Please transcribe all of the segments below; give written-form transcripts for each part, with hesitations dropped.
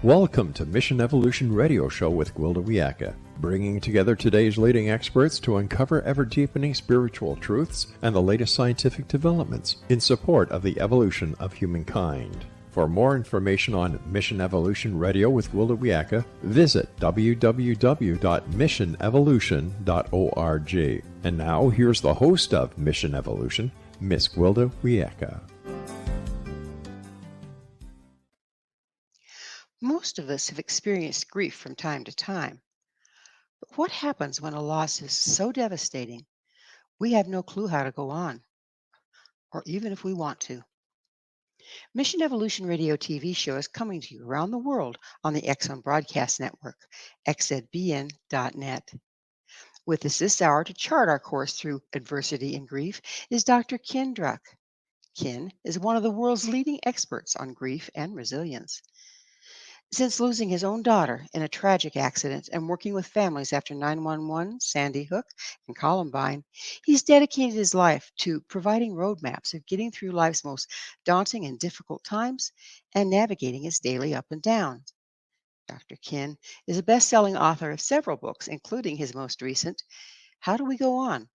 Welcome to Mission Evolution Radio Show with Gwilda Wiyaka, bringing together today's leading experts to uncover ever-deepening spiritual truths and the latest scientific developments in support of the evolution of humankind. For more information on Mission Evolution Radio with Gwilda Wiyaka, visit www.missionevolution.org. And now, here's the host of Mission Evolution, Miss Gwilda Wiyaka. Most of us have experienced grief from time to time. But what happens when a loss is so devastating we have no clue how to go on, or even if we want to? Mission Evolution Radio TV show is coming to you around the world on the Exxon Broadcast Network, xzbn.net. With us this hour to chart our course through adversity and grief is Dr. Ken Druck. Ken is one of the world's leading experts on grief and resilience. Since losing his own daughter in a tragic accident and working with families after 9/11, Sandy Hook, and Columbine, he's dedicated his life to providing roadmaps of getting through life's most daunting and difficult times and navigating its daily up and down. Dr. Ken is a best-selling author of several books, including his most recent, How Do We Go On?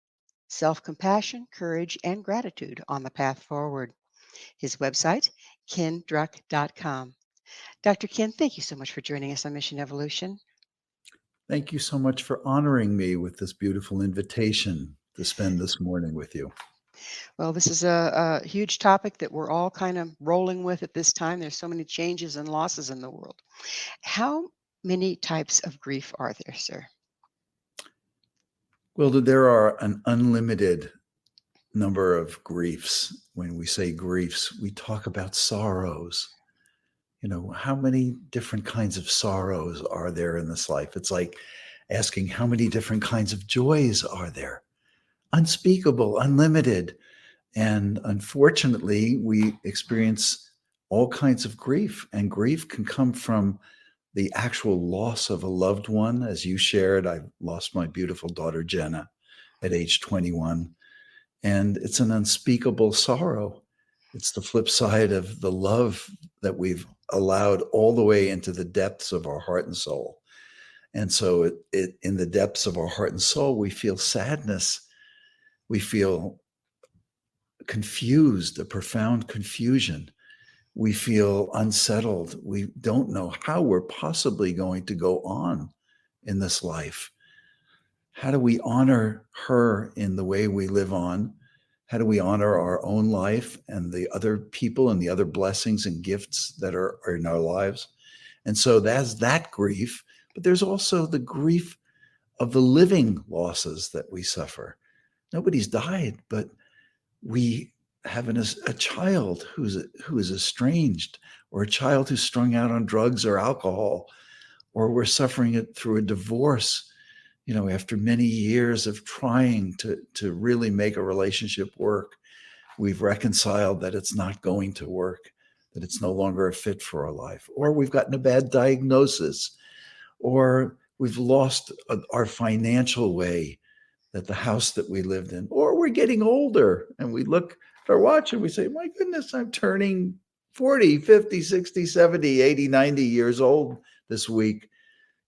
Self-Compassion, Courage, and Gratitude on the Path Forward. His website, kendruck.com. Dr. Ken, thank you so much for joining us on Mission Evolution. Thank you so much for honoring me with this beautiful invitation to spend this morning with you. Well, this is a huge topic that we're all kind of rolling with at this time. There's so many changes and losses in the world. How many types of grief are there, sir? Well, there are an unlimited number of griefs. When we say griefs, we talk about sorrows. You know, how many different kinds of sorrows are there in this life? It's like asking how many different kinds of joys are there? Unspeakable, unlimited. And unfortunately, we experience all kinds of grief. And grief can come from the actual loss of a loved one. As you shared, I lost my beautiful daughter, Jenna, at age 21. And it's an unspeakable sorrow. It's the flip side of the love that we've allowed all the way into the depths of our heart and soul. And so in the depths of our heart and soul, we feel sadness. We feel confused, a profound confusion. We feel unsettled. We don't know how we're possibly going to go on in this life. How do we honor her in the way we live on? How do we honor our own life and the other people and the other blessings and gifts that are in our lives? And so that's that grief, but there's also the grief of the living losses that we suffer. Nobody's died, but we have a child who is estranged, or a child who's strung out on drugs or alcohol, or we're suffering it through a divorce. You know, after many years of trying to really make a relationship work, we've reconciled that it's not going to work, that it's no longer a fit for our life, or we've gotten a bad diagnosis, or we've lost our financial way, that the house that we lived in, or we're getting older and we look at our watch and we say, my goodness, I'm turning 40, 50, 60, 70, 80, 90 years old this week.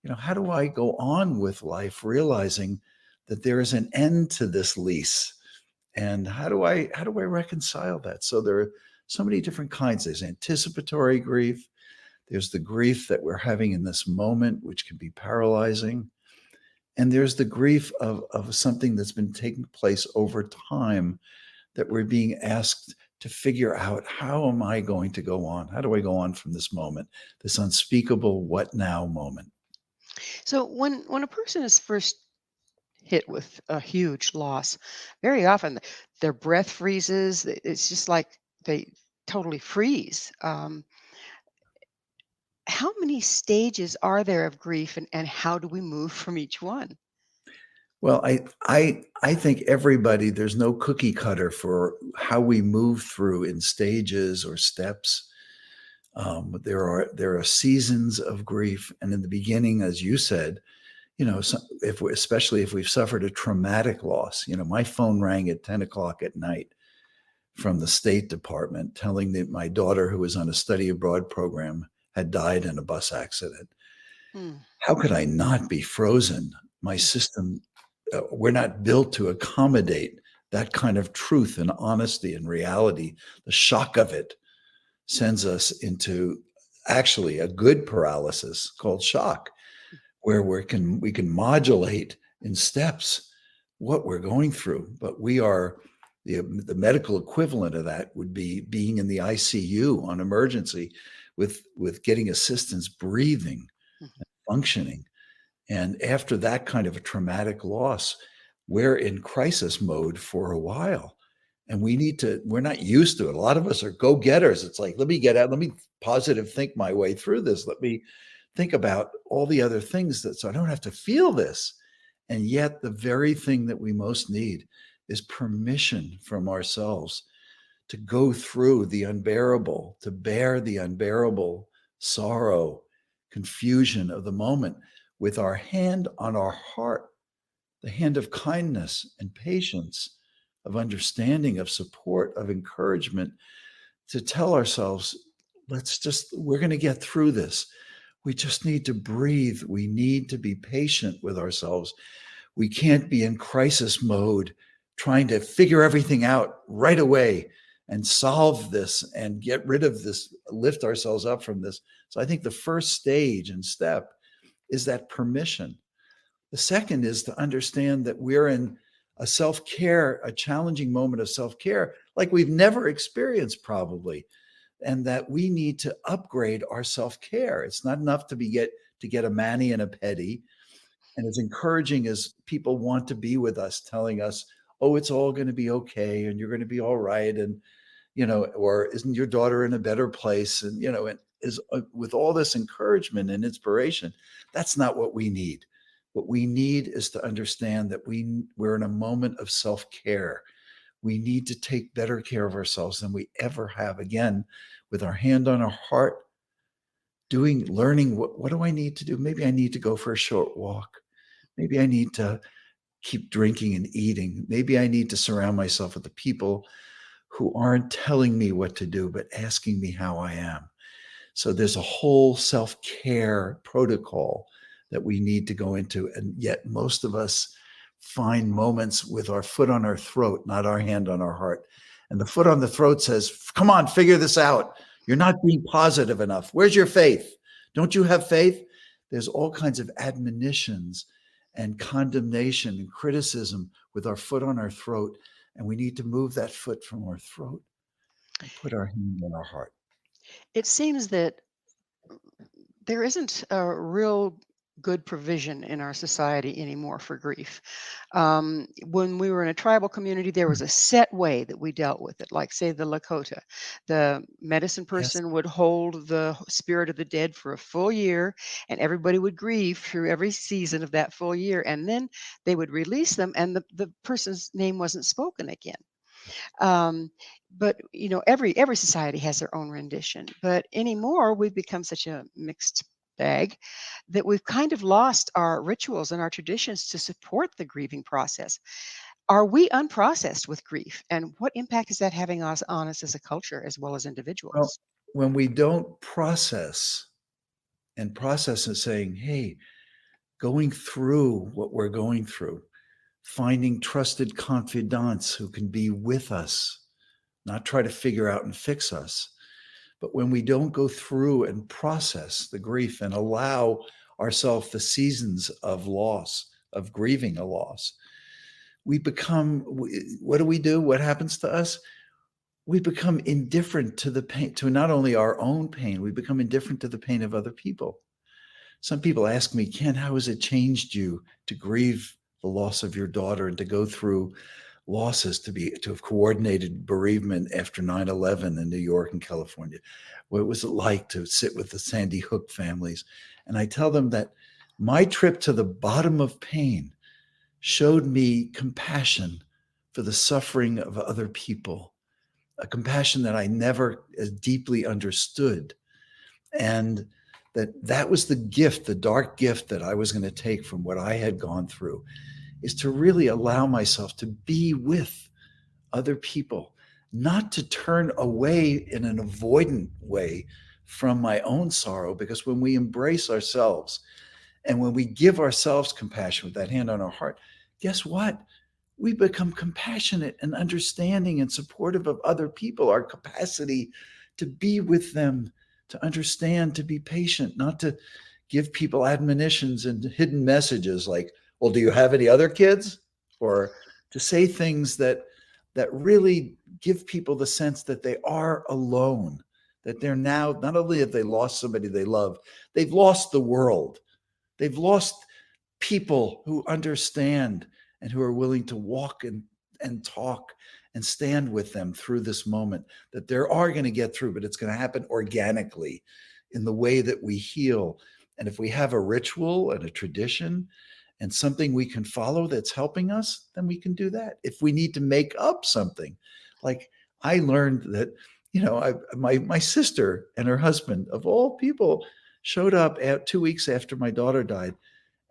You know, how do I go on with life realizing that there is an end to this lease? And how do I reconcile that? So there are so many different kinds. There's anticipatory grief. There's the grief that we're having in this moment, which can be paralyzing. And there's the grief of something that's been taking place over time that we're being asked to figure out, how am I going to go on? How do I go on from this moment, this unspeakable what now moment? So when a person is first hit with a huge loss, very often their breath freezes. It's just like they totally freeze. How many stages are there of grief, and how do we move from each one? Well, I think everybody, there's no cookie cutter for how we move through in stages or steps. There are seasons of grief, and in the beginning, as you said, you know, especially if we've suffered a traumatic loss. You know, my phone rang at 10 o'clock at night from the State Department telling my daughter, who was on a study abroad program, had died in a bus accident. Hmm. How could I not be frozen? My system, we're not built to accommodate that kind of truth and honesty and reality. The shock of it sends us into actually a good paralysis called shock, where we can modulate in steps what we're going through. But we are the medical equivalent of that would be being in the ICU on emergency with getting assistance, breathing, Mhm. functioning. And after that kind of a traumatic loss, we're in crisis mode for a while. And we're not used to it. A lot of us are go-getters. It's like, let me get out, let me positive think my way through this. Let me think about all the other things so I don't have to feel this. And yet the very thing that we most need is permission from ourselves to go through the unbearable, to bear the unbearable sorrow, confusion of the moment with our hand on our heart, the hand of kindness and patience, of understanding, of support, of encouragement, to tell ourselves, we're going to get through this. We just need to breathe. We need to be patient with ourselves. We can't be in crisis mode trying to figure everything out right away and solve this and get rid of this, lift ourselves up from this. So I think the first stage and step is that permission. The second is to understand that we're in a challenging moment of self-care like we've never experienced probably, and that we need to upgrade our self-care. It's not enough to get a mani and a pedi. And as encouraging as people want to be with us, telling us, oh, it's all going to be okay and you're going to be all right. And, or isn't your daughter in a better place? And, and with all this encouragement and inspiration, that's not what we need. What we need is to understand that we're in a moment of self-care. We need to take better care of ourselves than we ever have. Again, with our hand on our heart, learning what do I need to do? Maybe I need to go for a short walk. Maybe I need to keep drinking and eating. Maybe I need to surround myself with the people who aren't telling me what to do, but asking me how I am. So there's a whole self-care protocol that we need to go into. And yet most of us find moments with our foot on our throat, not our hand on our heart. And the foot on the throat says, come on, figure this out. You're not being positive enough. Where's your faith? Don't you have faith? There's all kinds of admonitions and condemnation and criticism with our foot on our throat. And we need to move that foot from our throat and put our hand on our heart. It seems that there isn't a real good provision in our society anymore for grief. When we were in a tribal community, there was a set way that we dealt with it. Like, say, the Lakota, the medicine Yes. person would hold the spirit of the dead for a full year, and everybody would grieve through every season of that full year, and then they would release them, and the person's name wasn't spoken again. Um, but every society has their own rendition. But anymore, we've become such a mixed bag that we've kind of lost our rituals and our traditions to support the grieving process. Are we unprocessed with grief, and what impact is that having on us as a culture as well as Well, individuals? when we don't process and saying, hey, going through what we're going through, finding trusted confidants who can be with us, not try to figure out and fix us. But when we don't go through and process the grief and allow ourselves the seasons of loss, of grieving a loss, what do we do? What happens to us? We become indifferent to the pain, to not only our own pain, we become indifferent to the pain of other people. Some people ask me, Ken, how has it changed you to grieve the loss of your daughter and to go through losses, to have coordinated bereavement after 9/11 in New York and California? What was it like to sit with the Sandy Hook families? And I tell them that my trip to the bottom of pain showed me compassion for the suffering of other people, a compassion that I never as deeply understood. And that was the gift, the dark gift that I was going to take from what I had gone through, is to really allow myself to be with other people, not to turn away in an avoidant way from my own sorrow, because when we embrace ourselves and when we give ourselves compassion with that hand on our heart, guess what? We become compassionate and understanding and supportive of other people. Our capacity to be with them, to understand, to be patient, not to give people admonitions and hidden messages like, well, do you have any other kids? Or to say things that really give people the sense that they are alone, that they're now, not only have they lost somebody they love, they've lost the world. They've lost people who understand and who are willing to walk and talk and stand with them through this moment that they are going to get through, but it's going to happen organically in the way that we heal. And if we have a ritual and a tradition and something we can follow that's helping us, then we can do that. If we need to make up something, like I learned that, my sister and her husband, of all people, showed up 2 weeks after my daughter died,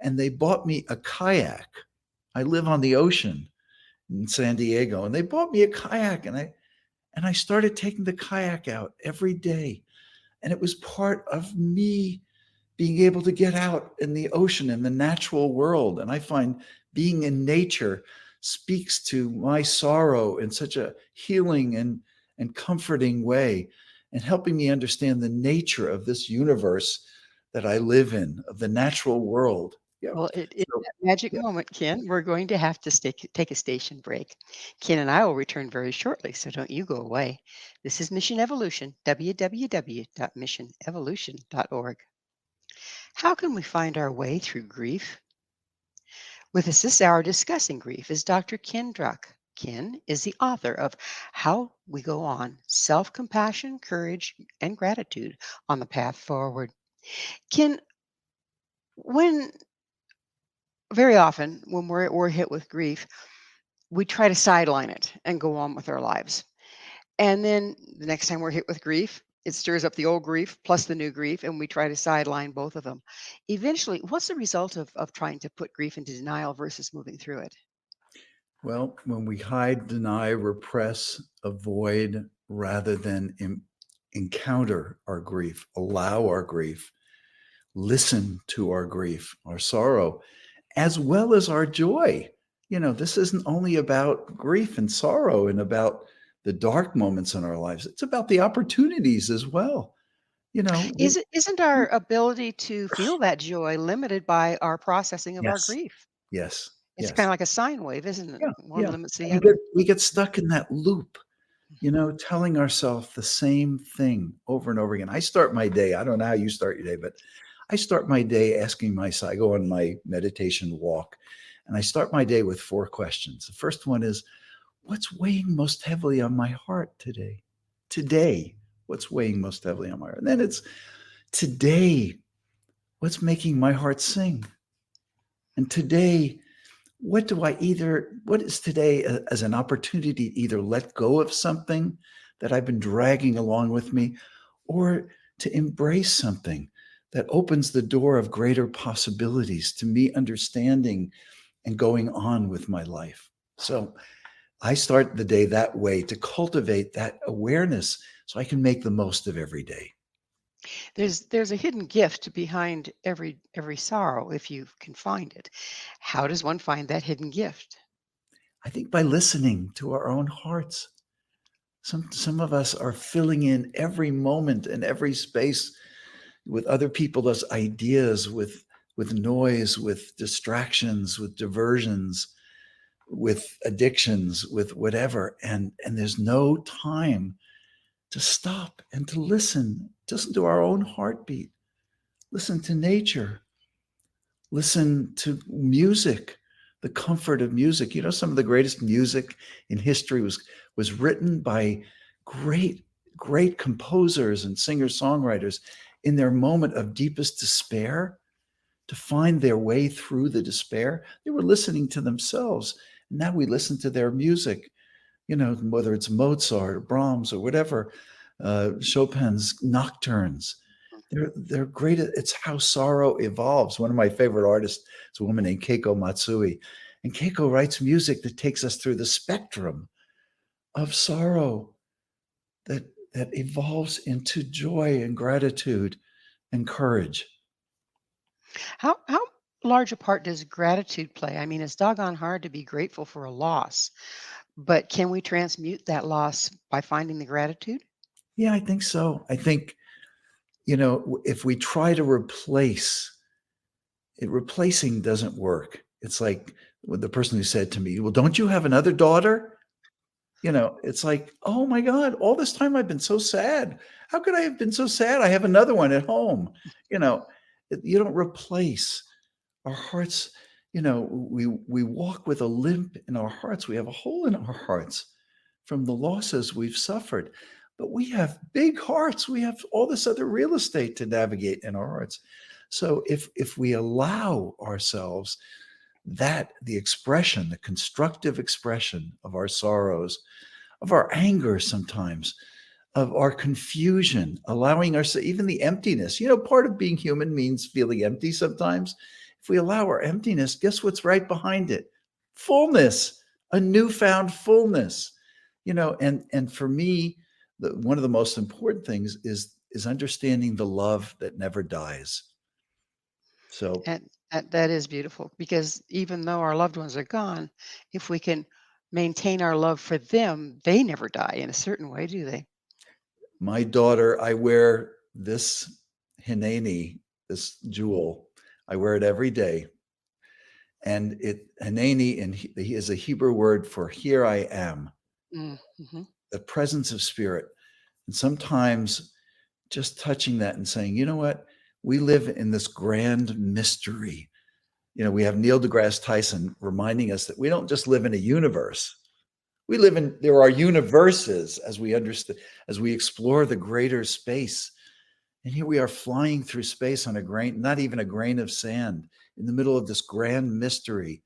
and they bought me a kayak. I live on the ocean in San Diego, and they bought me a kayak, and I started taking the kayak out every day. And it was part of me being able to get out in the ocean, in the natural world. And I find being in nature speaks to my sorrow in such a healing and comforting way, and helping me understand the nature of this universe that I live in, of the natural world. Yeah. Well, it's So, that magic yeah. moment, Ken. We're going to have to take a station break. Ken and I will return very shortly, so don't you go away. This is Mission Evolution, www.missionevolution.org. How can we find our way through grief? With us this hour discussing grief is Dr. Ken Druck. Ken is the author of How We Go On: Self-Compassion, Courage, and Gratitude on the Path Forward. Ken, when very often when we're hit with grief, we try to sideline it and go on with our lives. And then the next time we're hit with grief, it stirs up the old grief plus the new grief, and we try to sideline both of them. Eventually, what's the result of trying to put grief into denial versus moving through it? Well, when we hide, deny, repress, avoid, rather than encounter our grief, allow our grief, listen to our grief, our sorrow, as well as our joy. This isn't only about grief and sorrow and about the dark moments in our lives. It's about the opportunities as well. You know, we, Isn't our ability to feel that joy limited by our processing of our yes, grief? yes, It's kind yes. of like a sine wave, isn't it? Yeah, One yeah. limits the And other. we get stuck in that loop, telling ourselves the same thing over and over again. I start my day, I don't know how you start your day, but I start my day asking myself, I go on my meditation walk, and I start my day with 4 questions. The first one is, what's weighing most heavily on my heart today? Today, what's weighing most heavily on my heart? And then it's, today, what's making my heart sing? And today, what is today as an opportunity to either let go of something that I've been dragging along with me, or to embrace something that opens the door of greater possibilities to me understanding and going on with my life. So I start the day that way, to cultivate that awareness so I can make the most of every day. There's a hidden gift behind every sorrow if you can find it. How does one find that hidden gift? I think by listening to our own hearts. Some of us are filling in every moment and every space with other people's ideas, with noise, with distractions, with diversions, with addictions, with whatever. And there's no time to stop and to listen to our own heartbeat, listen to nature, listen to music, the comfort of music. Some of the greatest music in history was written by great, great composers and singer-songwriters in their moment of deepest despair. To find their way through the despair, they were listening to themselves. Now we listen to their music, whether it's Mozart or Brahms or whatever, Chopin's nocturnes. They're great. It's how sorrow evolves. One of my favorite artists is a woman named Keiko Matsui. And Keiko writes music that takes us through the spectrum of sorrow, that that evolves into joy and gratitude and courage. How large a part does gratitude play? I mean, it's doggone hard to be grateful for a loss, but can we transmute that loss by finding the gratitude? Yeah, I think so. I think, if we try to replacing doesn't work. It's like with the person who said to me, "Well, don't you have another daughter?" It's like, "Oh my God, all this time I've been so sad. How could I have been so sad? I have another one at home." You know, you don't replace our hearts. We walk with a limp in our hearts. We have a hole in our hearts from the losses we've suffered. But we have big hearts. We have all this other real estate to navigate in our hearts. So if we allow ourselves the expression, the constructive expression of our sorrows, of our anger sometimes, of our confusion, allowing ourselves, even the emptiness. Part of being human means feeling empty sometimes. If we allow our emptiness, guess what's right behind it? Fullness, a newfound fullness. And for me, one of the most important things is understanding the love that never dies. So And that is beautiful because even though our loved ones are gone, if we can maintain our love for them, they never die in a certain way, do they? my daughter, I wear this hineni, this jewel. I wear it every day. And hineni, and he is a Hebrew word for here I am, Mm-hmm. the presence of spirit. And sometimes just touching that and saying, you know what? We live in this grand mystery. We have Neil deGrasse Tyson reminding us that we don't just live in a universe. There are universes as we understand, as we explore the greater space. And here we are flying through space on not even a grain of sand in the middle of this grand mystery.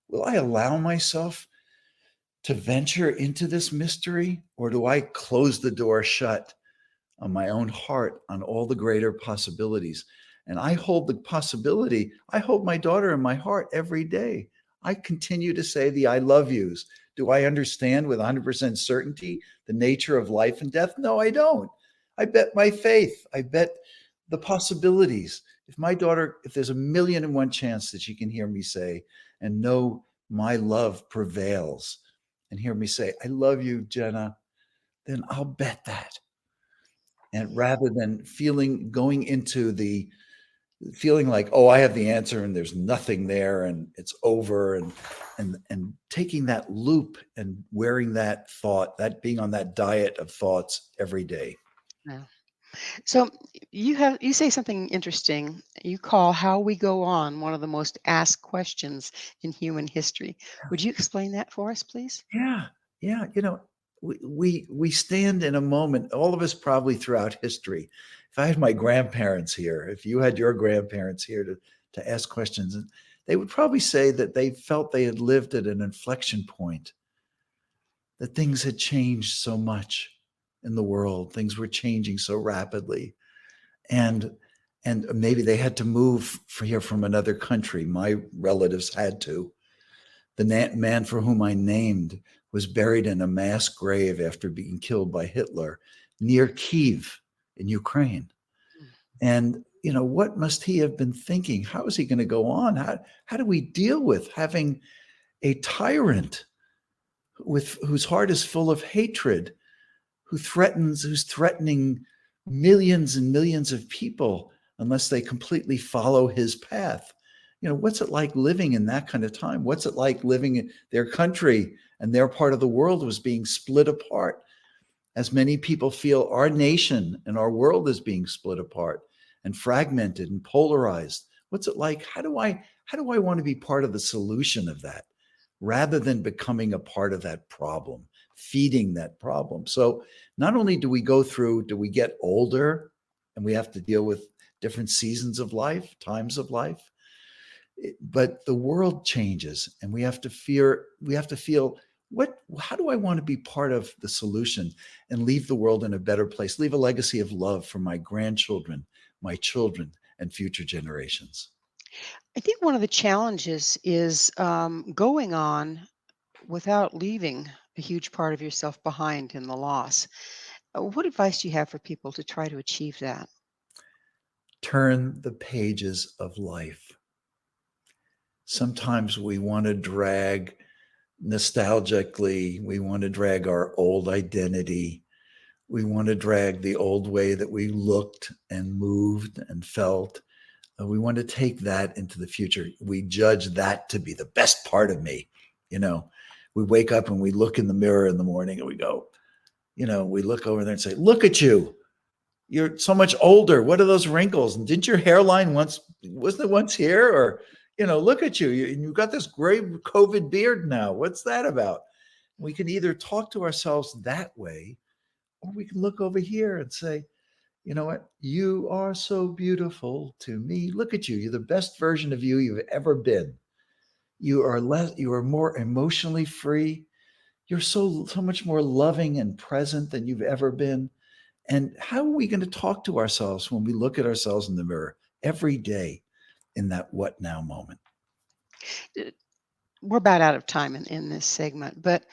Will I allow myself to venture into this mystery, or do I close the door shut on my own heart, on all the greater possibilities? And I hold the possibility, I hold my daughter in my heart every day. I continue to say the I love yous. Do I understand with 100% certainty the nature of life and death? No, I don't. I bet my faith. I bet the possibilities. If there's a million and one chance that she can hear me say and know my love prevails and hear me say, I love you, Jenna, then I'll bet that. And rather than going into the feeling like, oh, I have the answer and there's nothing there and it's over, and taking that loop and wearing that thought, that being on that diet of thoughts every day. Yeah. So you say something interesting. You call how we go on one of the most asked questions in human history. Would you explain that for us, please? Yeah, yeah. We stand in a moment, all of us probably throughout history. If I had my grandparents here, if you had your grandparents here to ask questions, they would probably say that they felt they had lived at an inflection point, that things had changed so much in the world, things were changing so rapidly, and maybe they had to move here from another country. My relatives had to. The man for whom I named was buried in a mass grave after being killed by Hitler near Kiev in Ukraine. And what must he have been thinking? How is he going to go on? How do we deal with having a tyrant whose heart is full of hatred, who's threatening millions and millions of people unless they completely follow his path? What's it like living in that kind of time? What's it like living in their country and their part of the world was being split apart? As many people feel our nation and our world is being split apart and fragmented and polarized. What's it like? How do I want to be part of the solution of that rather than becoming a part of that problem, feeding that problem? So not only do we get older and we have to deal with different seasons of life, times of life, but the world changes and we have to feel, how do I want to be part of the solution and leave the world in a better place, leave a legacy of love for my grandchildren, my children, and future generations? I think one of the challenges is going on without leaving a huge part of yourself behind in the loss. What advice do you have for people to try to achieve that? Turn the pages of life. Sometimes we want to drag nostalgically, we want to drag our old identity. We want to drag the old way that we looked and moved and felt. We want to take that into the future. We judge that to be the best part of me. You know, we wake up and we look in the mirror in the morning and we go, we look over there and say, look at you. You're so much older. What are those wrinkles? And didn't your hairline wasn't it once here? Or, look at you. You've got this great COVID beard now. What's that about? We can either talk to ourselves that way, or we can look over here and say, you know what? You are so beautiful to me. Look at you. You're the best version of you've ever been. You are more emotionally free. You're so much more loving and present than you've ever been. And how are we going to talk to ourselves when we look at ourselves in the mirror every day in that what now moment? We're about out of time in this segment, but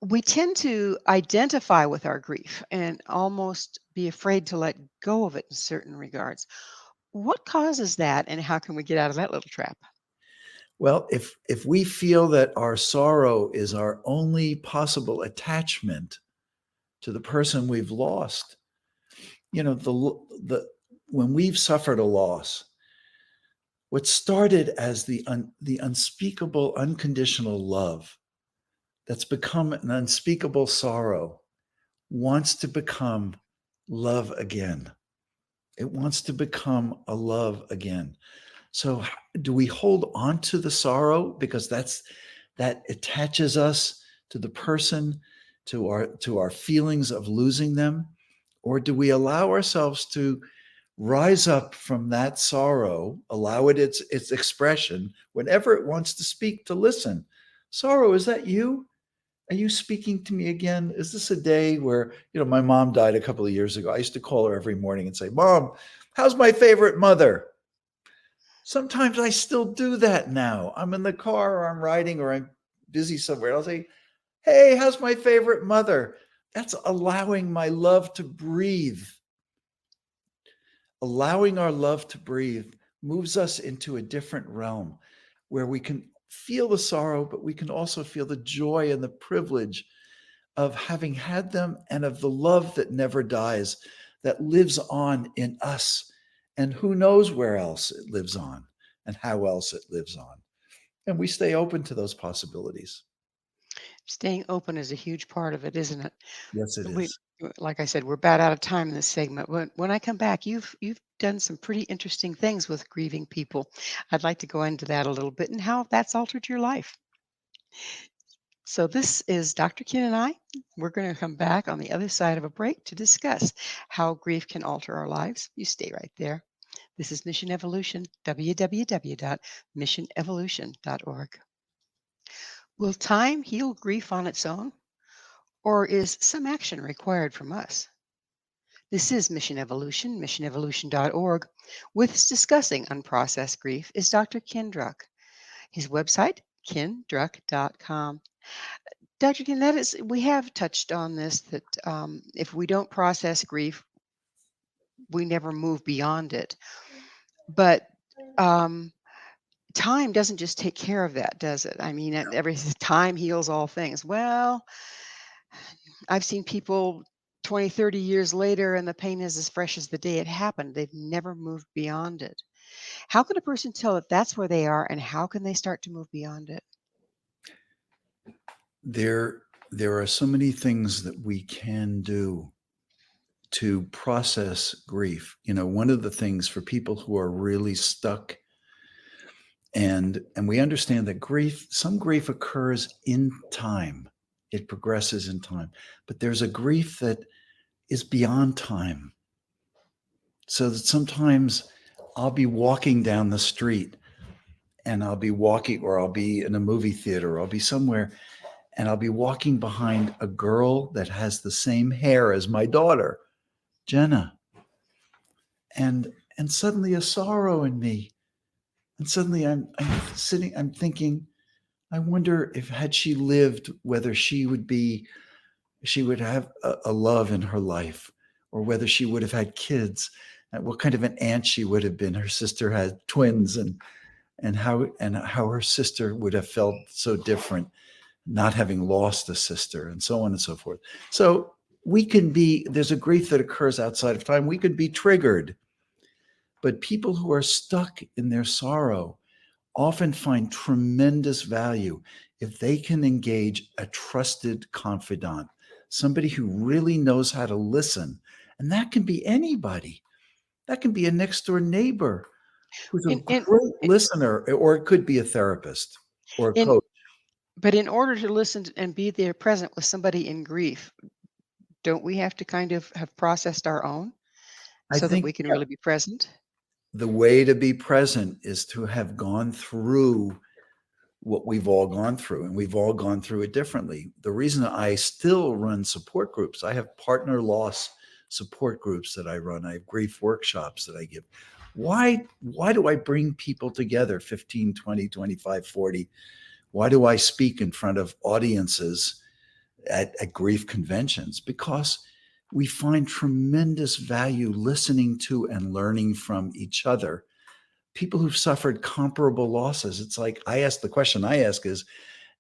we tend to identify with our grief and almost be afraid to let go of it in certain regards. What causes that, and how can we get out of that little trap? Well, if we feel that our sorrow is our only possible attachment to the person we've lost, the when we've suffered a loss, what started as the unspeakable unconditional love that's become an unspeakable sorrow wants to become love again. It wants to become a love again. So do we hold on to the sorrow because that attaches us to the person, to our feelings of losing them? Or do we allow ourselves to rise up from that sorrow, allow it its expression whenever it wants to speak, to listen? Sorrow, is that you? Are you speaking to me again? Is this a day where, my mom died a couple of years ago. I used to call her every morning and say, Mom, how's my favorite mother? Sometimes I still do that now. I'm in the car or I'm riding or I'm busy somewhere. I'll say, hey, how's my favorite mother? That's allowing my love to breathe. Allowing our love to breathe moves us into a different realm where we can feel the sorrow, but we can also feel the joy and the privilege of having had them and of the love that never dies, that lives on in us. And who knows where else it lives on and how else it lives on. And we stay open to those possibilities. Staying open is a huge part of it, isn't it? Yes, it We, is. like I said, we're about out of time in this segment. When I come back, you've done some pretty interesting things with grieving people. I'd like to go into that a little bit and how that's altered your life. So this is Dr. Ken and I. We're going to come back on the other side of a break to discuss how grief can alter our lives. You stay right there. This is Mission Evolution, www.missionevolution.org. Will time heal grief on its own, or is some action required from us? This is Mission Evolution, missionevolution.org. With us discussing unprocessed grief is Dr. Ken Druck. His website, kendruck.com. Dr. Ken, we have touched on this, that if we don't process grief, we never move beyond it. But time doesn't just take care of that, does it? I mean, every time heals all things. Well, I've seen people 20, 30 years later, and the pain is as fresh as the day it happened. They've never moved beyond it. How can a person tell that that's where they are, and how can they start to move beyond it? There are so many things that we can do to process grief. One of the things for people who are really stuck, and we understand that some grief occurs in time. It progresses in time, but there's a grief that is beyond time. So that sometimes I'll be walking down the street and I'll be walking, or I'll be in a movie theater, or I'll be somewhere, and I'll be walking behind a girl that has the same hair as my daughter, Jenna. And suddenly a sorrow in me. And suddenly I'm thinking, I wonder if had she lived, whether she would be she would have a love in her life, or whether she would have had kids, and what kind of an aunt she would have been. Her sister had twins, and how her sister would have felt so different, not having lost a sister, and so on and so forth. So there's a grief that occurs outside of time. We could be triggered, but people who are stuck in their sorrow often find tremendous value if they can engage a trusted confidant, somebody who really knows how to listen. And that can be anybody. That can be a next door neighbor who's a In great listener, or it could be a therapist or a in coach. but in order to listen and be there present with somebody in grief, don't we have to kind of have processed our own I so that think we can really be present? the way to be present is to have gone through what we've all gone through, and we've all gone through it differently. The reason I still run support groups, I have partner loss support groups that I run. I have grief workshops that I give. Why do I bring people together 15, 20, 25, 40? Why do I speak in front of audiences at grief conventions? Because we find tremendous value listening to and learning from each other. People who've suffered comparable losses. It's like the question I ask is,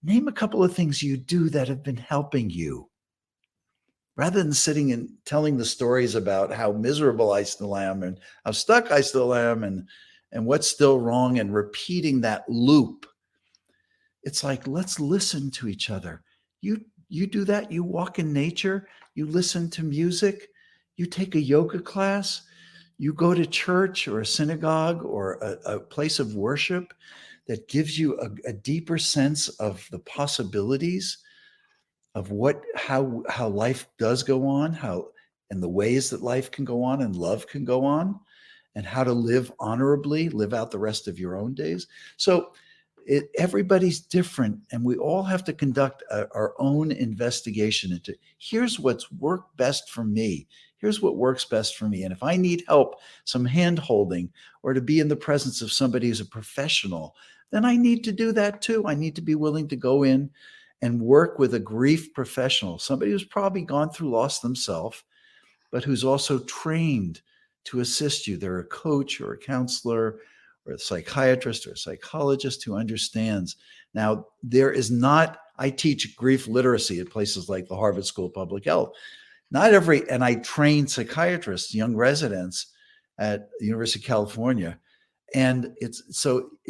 name a couple of things you do that have been helping you. Rather than sitting and telling the stories about how miserable I still am and how stuck I still am and what's still wrong, and repeating that loop. It's like, let's listen to each other. You do that, you walk in nature, you listen to music, you take a yoga class, you go to church or a synagogue or a place of worship that gives you a deeper sense of the possibilities of how life does go on, and the ways that life can go on and love can go on, and how to live honorably, live out the rest of your own days. So everybody's different, and we all have to conduct our own investigation into, here's what's worked best for me. Here's what works best for me. And if I need help, some hand holding, or to be in the presence of somebody who's a professional, then I need to do that too. I need to be willing to go in and work with a grief professional, somebody who's probably gone through loss themselves, but who's also trained to assist you. They're a coach or a counselor or a psychiatrist or a psychologist who understands. Now, I teach grief literacy at places like the Harvard School of Public Health. And I train psychiatrists, young residents at the University of California. And it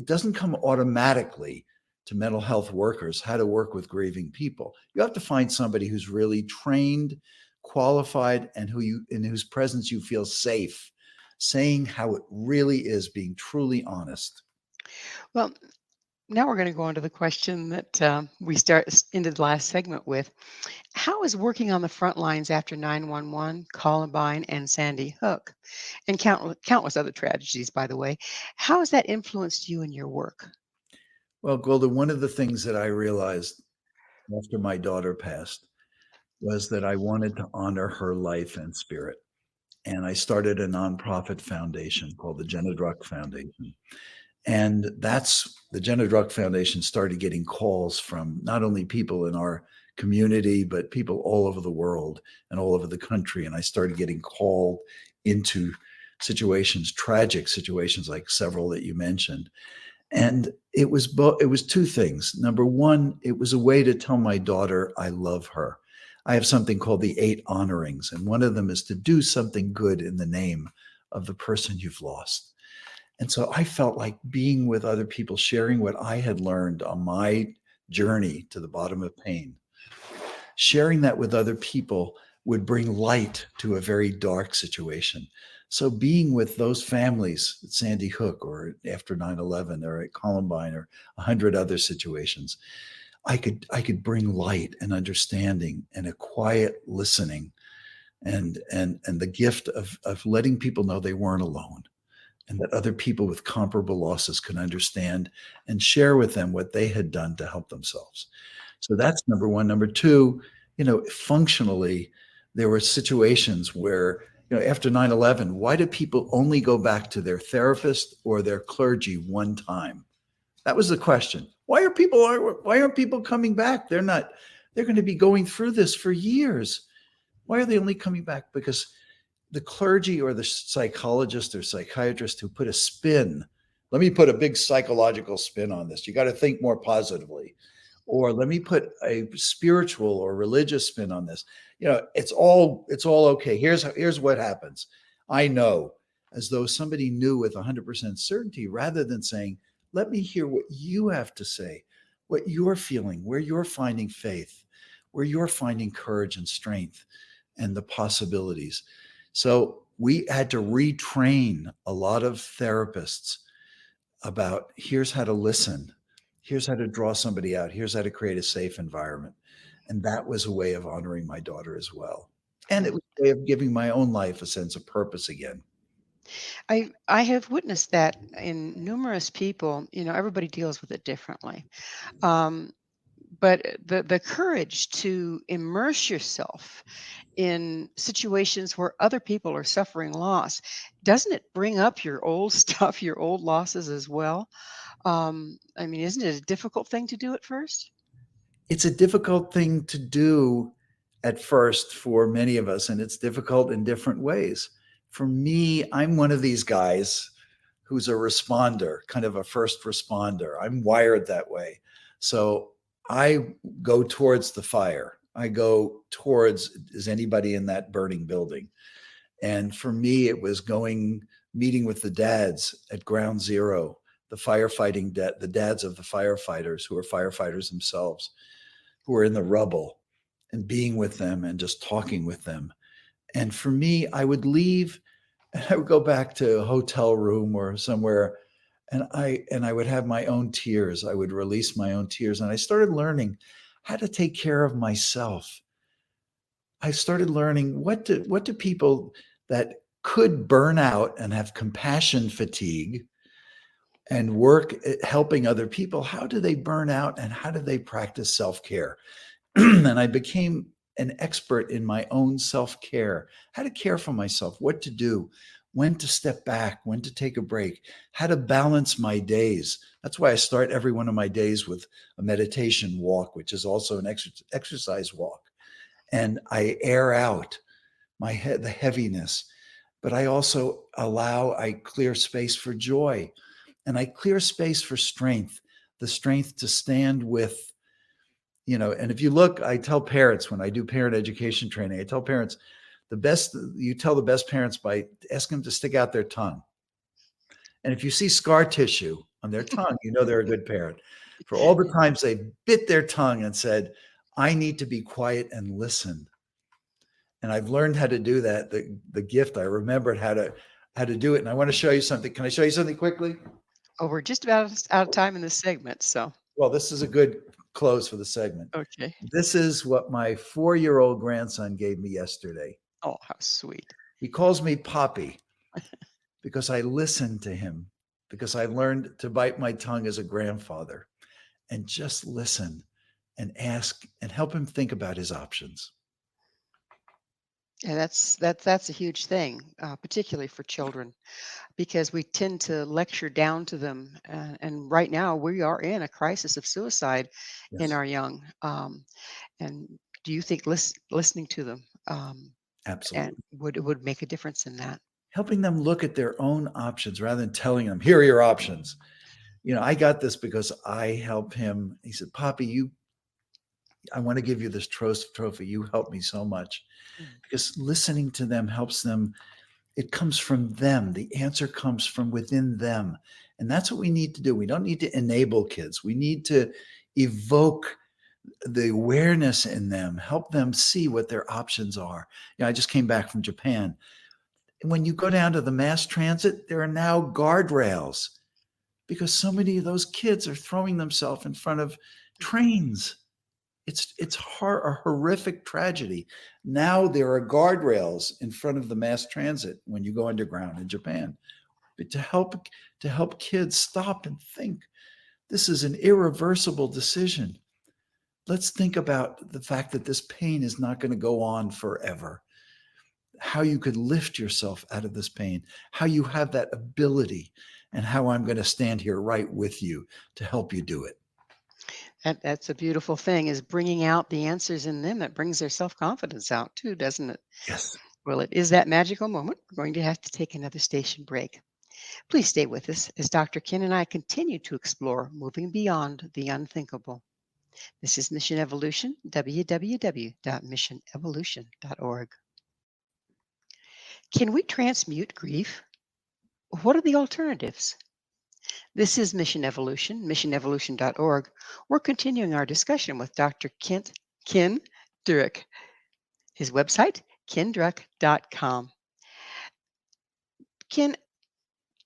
doesn't come automatically to mental health workers how to work with grieving people. You have to find somebody who's really trained, qualified, and in whose presence you feel safe, saying how it really is, being truly honest. Well, now we're going to go on to the question that we ended the last segment with. How is working on the front lines after 9/11, Columbine, and Sandy Hook, and countless other tragedies, by the way, how has that influenced you in your work? Well, Gwilda, one of the things that I realized after my daughter passed was that I wanted to honor her life and spirit. And I started a nonprofit foundation called the Jenna Druck Foundation. And the Jenna Druck Foundation started getting calls from not only people in our community, but people all over the world and all over the country. And I started getting called into tragic situations like several that you mentioned. And it was two things. Number one, it was a way to tell my daughter I love her. I have something called the 8 honorings, and one of them is to do something good in the name of the person you've lost. And so I felt like being with other people, sharing what I had learned on my journey to the bottom of pain, sharing that with other people would bring light to a very dark situation. So being with those families at Sandy Hook or after 9/11 or at Columbine or 100 other situations, I could bring light and understanding and a quiet listening and the gift of letting people know they weren't alone, and that other people with comparable losses can understand and share with them what they had done to help themselves. So that's number one. Number two, functionally, there were situations where, after 9/11, why do people only go back to their therapist or their clergy one time? That was the question. Why aren't people coming back? They're They're going to be going through this for years. Why are they only coming back? Because the clergy or the psychologist or psychiatrist who put a spin, let me put a big psychological spin on this. You got to think more positively. Or let me put a spiritual or religious spin on this. It's all okay. Here's what happens. I know, as though somebody knew with 100% certainty, rather than saying, let me hear what you have to say, what you're feeling, where you're finding faith, where you're finding courage and strength and the possibilities. So we had to retrain a lot of therapists about here's how to listen, here's how to draw somebody out, here's how to create a safe environment. And that was a way of honoring my daughter as well. And it was a way of giving my own life a sense of purpose again. I have witnessed that in numerous people. Everybody deals with it differently. Um, but the courage to immerse yourself in situations where other people are suffering loss, doesn't it bring up your old stuff, your old losses as well? I mean, isn't it a difficult thing to do at first? It's a difficult thing to do at first for many of us, and it's difficult in different ways. For me, I'm one of these guys who's a responder, kind of a first responder. I'm wired that way. So I go towards the fire. I go towards, is anybody in that burning building? And for me, it was meeting with the dads at ground zero, the dads of the firefighters who are firefighters themselves, who are in the rubble, and being with them and just talking with them. And for me, I would leave and I would go back to a hotel room or somewhere, and I would have my own tears. I would release my own tears. And I started learning how to take care of myself. I started learning what do people that could burn out and have compassion fatigue and work at helping other people, how do they burn out and how do they practice self-care? And I became an expert in my own self-care, how to care for myself, what to do, when to step back, when to take a break, how to balance my days. That's why I start every one of my days with a meditation walk, which is also an exercise walk. And I air out my head, the heaviness, but I also I clear space for joy, and I clear space for strength, the strength to stand with, and if you look, I tell parents when I do parent education training, I tell parents you tell the best parents by asking them to stick out their tongue. And if you see scar tissue on their tongue, they're a good parent. For all the times they bit their tongue and said, I need to be quiet and listen. And I've learned how to do that. The gift, I remembered how to do it. And I want to show you something. Can I show you something quickly? Oh, we're just about out of time in this segment, so. Well, this is a good close for the segment. Okay. This is what my 4-year-old grandson gave me yesterday. Oh, how sweet. He calls me Poppy because I listened to him, because I learned to bite my tongue as a grandfather and just listen and ask and help him think about his options. And that's a huge thing, particularly for children, because we tend to lecture down to them. And right now, we are in a crisis of suicide in Yes, our young. And do you think listening to them and absolutely. would make a difference in that? Helping them look at their own options rather than telling them, here are your options. I got this because I help him. He said, Poppy, I want to give you this trophy. You helped me so much. Mm. Because listening to them helps them. It comes from them. The answer comes from within them. And that's what we need to do. We don't need to enable kids. We need to evoke the awareness in them, help them see what their options are. I just came back from Japan. When you go down to the mass transit, there are now guardrails because so many of those kids are throwing themselves in front of trains. It's a horrific tragedy. Now there are guardrails in front of the mass transit when you go underground in Japan, but to help kids stop and think, this is an irreversible decision. Let's think about the fact that this pain is not going to go on forever. How you could lift yourself out of this pain, how you have that ability, and how I'm going to stand here right with you to help you do it. That's a beautiful thing, is bringing out the answers in them. It brings their self-confidence out too, doesn't it? Yes. Well, it is that magical moment. We're going to have to take another station break. Please stay with us as Dr. Ken and I continue to explore moving beyond the unthinkable. This is Mission Evolution, www.missionevolution.org. Can we transmute grief? What are the alternatives? This is Mission Evolution, missionevolution.org. We're continuing our discussion with Dr. Ken Druck. His website, kendruck.com. Ken,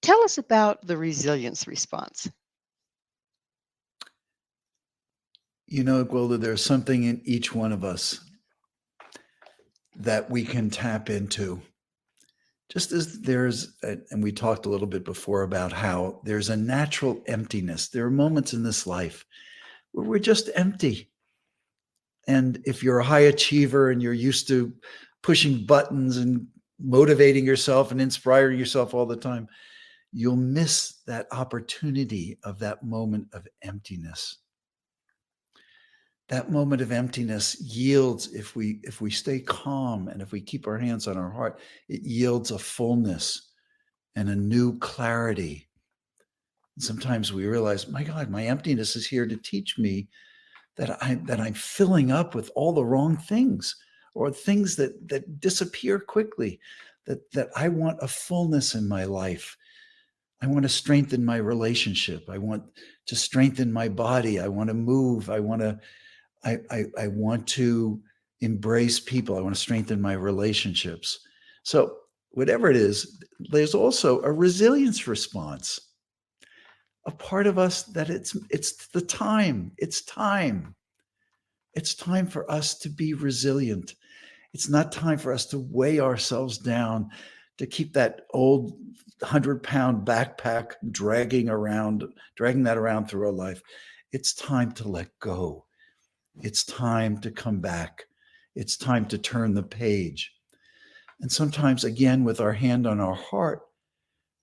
tell us about the resilience response. You know, Gwilda, there's something in each one of us that we can tap into. Just as and we talked a little bit before about how there's a natural emptiness. There are moments in this life where we're just empty. And if you're a high achiever and you're used to pushing buttons and motivating yourself and inspiring yourself all the time, you'll miss that opportunity of that moment of emptiness. That moment of emptiness yields, if we stay calm and if we keep our hands on our heart, it yields a fullness and a new clarity. And sometimes we realize, my God, my emptiness is here to teach me that I'm filling up with all the wrong things, or things that disappear quickly, that I want a fullness in my life. I want to strengthen my relationship. I want to strengthen my body. I want to move. I want to embrace people. I want to strengthen my relationships. So whatever it is, there's also a resilience response. A part of us that it's the time. It's time. It's time for us to be resilient. It's not time for us to weigh ourselves down, to keep that old 100-pound backpack dragging that around through our life. It's time to let go. It's time to come back. It's time to turn the page. And sometimes, again, with our hand on our heart,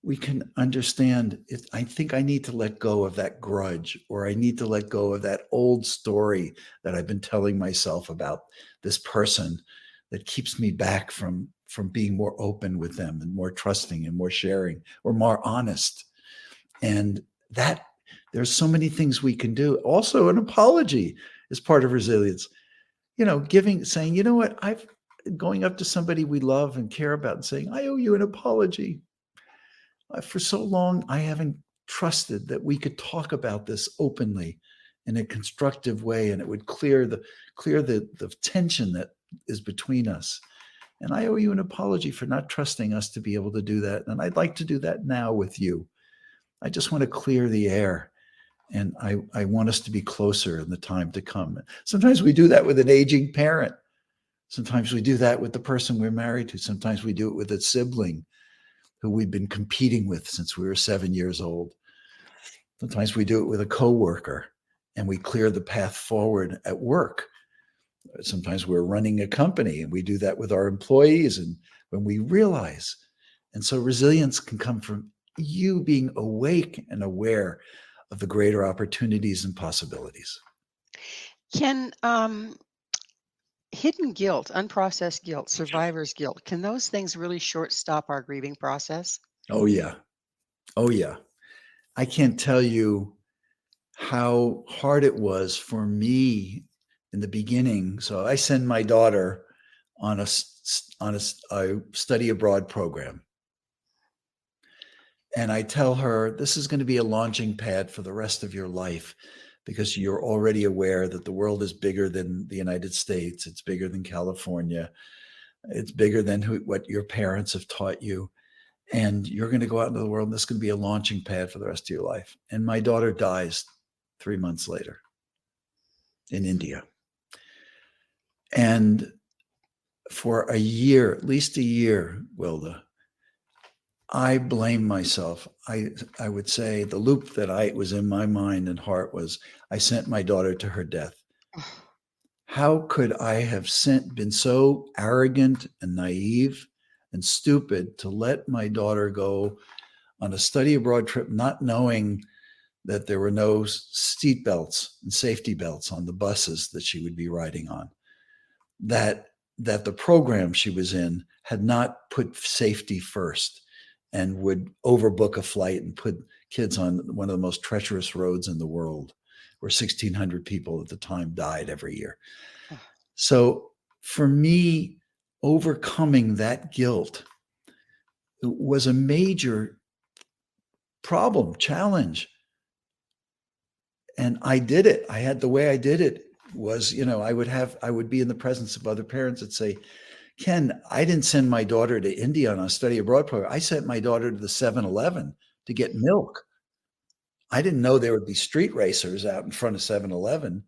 we can understand it. I think I need to let go of that grudge, or I need to let go of that old story that I've been telling myself about this person that keeps me back from being more open with them and more trusting and more sharing or more honest. And that there's so many things we can do. Also, an apology is part of resilience. You know, saying, you know what, going up to somebody we love and care about and saying, I owe you an apology. For so long, I haven't trusted that we could talk about this openly in a constructive way, and it would clear the tension that is between us. And I owe you an apology for not trusting us to be able to do that. And I'd like to do that now with you. I just want to clear the air. And I want us to be closer in the time to come. Sometimes we do that with an aging parent. Sometimes we do that with the person we're married to. Sometimes we do it with a sibling who we've been competing with since we were 7 years old. Sometimes we do it with a coworker, and we clear the path forward at work. Sometimes we're running a company, and we do that with our employees, and when we realize. And so resilience can come from you being awake and aware of the greater opportunities and possibilities. Can hidden guilt, unprocessed guilt, survivor's guilt, can those things really short stop our grieving process? Oh, yeah. Oh, yeah. I can't tell you how hard it was for me in the beginning. So I send my daughter on a study abroad program. And I tell her, this is going to be a launching pad for the rest of your life, because you're already aware that the world is bigger than the United States. It's bigger than California. It's bigger than what your parents have taught you. And you're going to go out into the world, and this is going to be a launching pad for the rest of your life. And my daughter dies 3 months later in India. And for a year, at least a year, Gwilda, I blame myself. I would say the loop that was in my mind and heart was, I sent my daughter to her death. How could I have been so arrogant and naive and stupid to let my daughter go on a study abroad trip, not knowing that there were no seat belts and safety belts on the buses that she would be riding on, that the program she was in had not put safety first and would overbook a flight and put kids on one of the most treacherous roads in the world, where 1,600 people at the time died every year. So for me, overcoming that guilt was a major problem, challenge. And I did it. The way I did it was, I would be in the presence of other parents that say, Ken, I didn't send my daughter to India on a study abroad program. I sent my daughter to the 7-Eleven to get milk. I didn't know there would be street racers out in front of 7-Eleven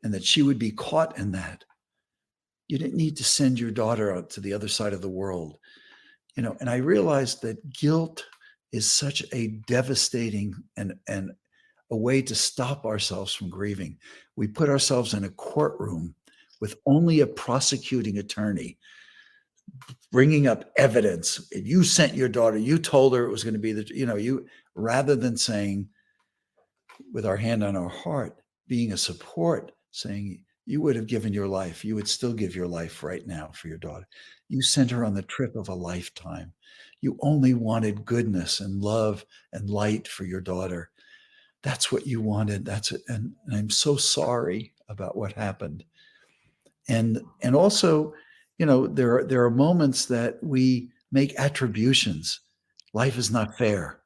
and that she would be caught in that. You didn't need to send your daughter out to the other side of the world. And I realized that guilt is such a devastating and a way to stop ourselves from grieving. We put ourselves in a courtroom with only a prosecuting attorney bringing up evidence. You sent your daughter, you told her it was going to be rather than saying with our hand on our heart, being a support, saying you would have given your life. You would still give your life right now for your daughter. You sent her on the trip of a lifetime. You only wanted goodness and love and light for your daughter. That's what you wanted. That's it. And I'm so sorry about what happened. And also, there are moments that we make attributions. Life is not fair.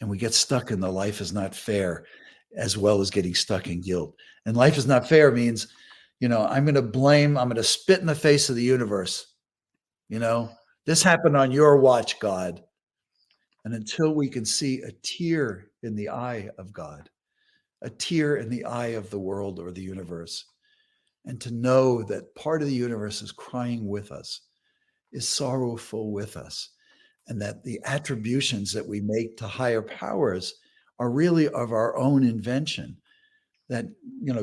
And we get stuck in the life is not fair, as well as getting stuck in guilt. And life is not fair means, I'm going to spit in the face of the universe. This happened on your watch, God. And until we can see a tear in the eye of God, a tear in the eye of the world or the universe, and to know that part of the universe is crying with us, is sorrowful with us, and that the attributions that we make to higher powers are really of our own invention. That,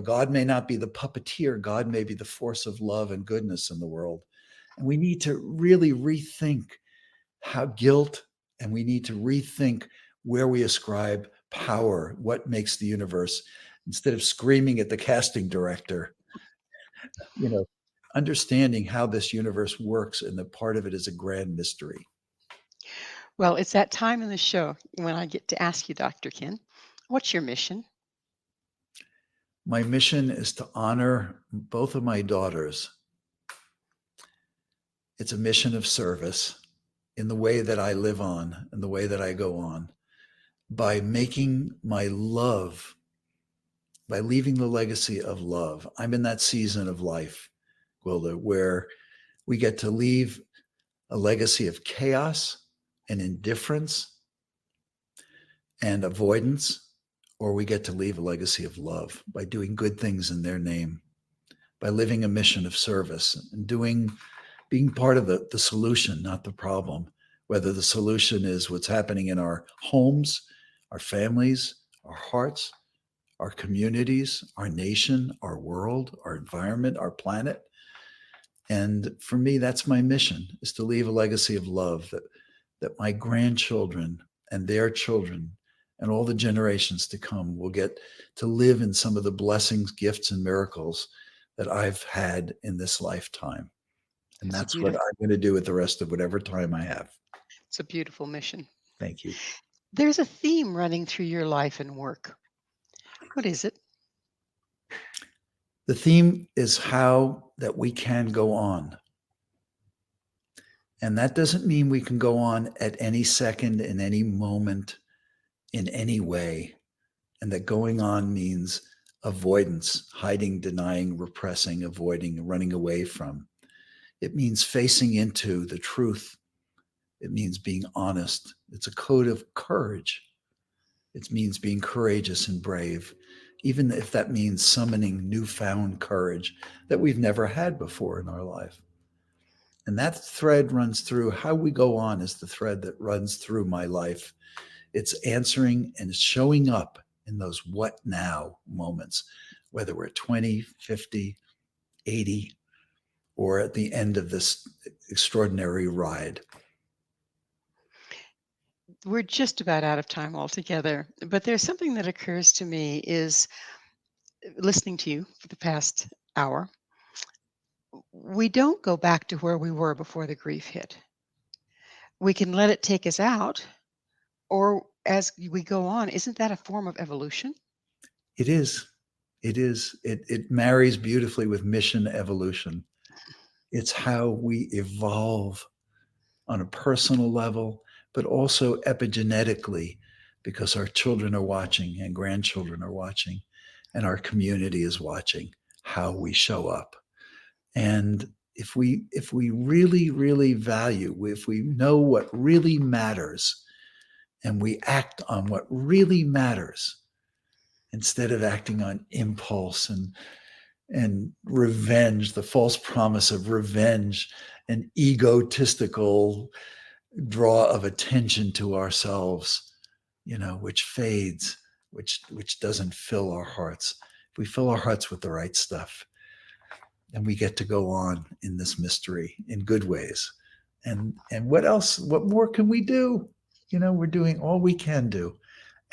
God may not be the puppeteer, God may be the force of love and goodness in the world. And we need to really rethink how guilt, and we need to rethink where we ascribe power, what makes the universe, instead of screaming at the casting director, understanding how this universe works, and that part of it is a grand mystery. Well, it's that time in the show when I get to ask you, Dr. Ken, what's your mission? My mission is to honor both of my daughters. It's a mission of service in the way that I live on and the way that I go on, by making my love, by leaving the legacy of love. I'm in that season of life, Gwilda, where we get to leave a legacy of chaos and indifference and avoidance, or we get to leave a legacy of love by doing good things in their name, by living a mission of service and being part of the solution, not the problem. Whether the solution is what's happening in our homes, our families, our hearts, our communities, our nation, our world, our environment, our planet. And for me, that's my mission, is to leave a legacy of love that my grandchildren and their children and all the generations to come will get to live in some of the blessings, gifts, and miracles that I've had in this lifetime. And that's what I'm going to do with the rest of whatever time I have. It's a beautiful mission. Thank you. There's a theme running through your life and work. What is it? The theme is how that we can go on. And that doesn't mean we can go on at any second, in any moment, in any way. And that going on means avoidance, hiding, denying, repressing, avoiding, running away from. It means facing into the truth. It means being honest. It's a code of courage. It means being courageous and brave, even if that means summoning newfound courage that we've never had before in our life. And that thread runs through how we go on, is the thread that runs through my life. It's answering and showing up in those what now moments, whether we're 20, 50, 80, or at the end of this extraordinary ride. We're just about out of time altogether, but there's something that occurs to me is listening to you for the past hour. We don't go back to where we were before the grief hit. We can let it take us out, or as we go on, isn't that a form of evolution? It is. It is. It marries beautifully with mission evolution. It's how we evolve on a personal level, but also epigenetically, because our children are watching and grandchildren are watching, and our community is watching how we show up. And if we really, really value, if we know what really matters, and we act on what really matters instead of acting on impulse and revenge, the false promise of revenge, and egotistical draw of attention to ourselves, which fades, which doesn't fill our hearts. If we fill our hearts with the right stuff, and we get to go on in this mystery in good ways. And what else? What more can we do? We're doing all we can do.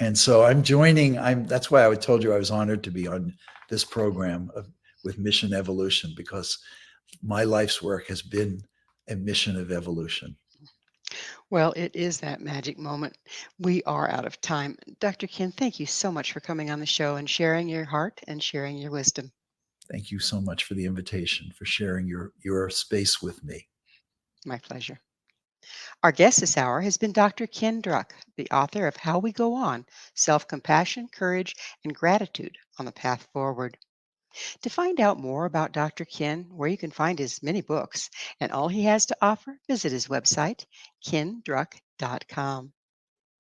And so I'm joining. That's why I told you I was honored to be on this program with Mission Evolution, because my life's work has been a mission of evolution. Well, it is that magic moment. We are out of time. Dr. Ken, thank you so much for coming on the show and sharing your heart and sharing your wisdom. Thank you so much for the invitation, for sharing your space with me. My pleasure. Our guest this hour has been Dr. Ken Druck, the author of How We Go On: Self-Compassion, Courage, and Gratitude on the Path Forward. To find out more about Dr. Ken, where you can find his many books and all he has to offer, visit his website, kendruck.com.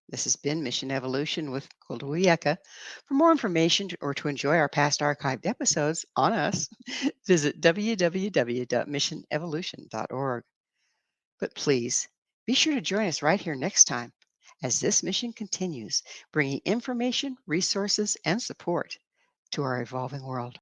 This has been Mission Evolution with Gwilda Wiyaka. For more information or to enjoy our past archived episodes on us, visit www.missionevolution.org. But please be sure to join us right here next time as this mission continues, bringing information, resources, and support to our evolving world.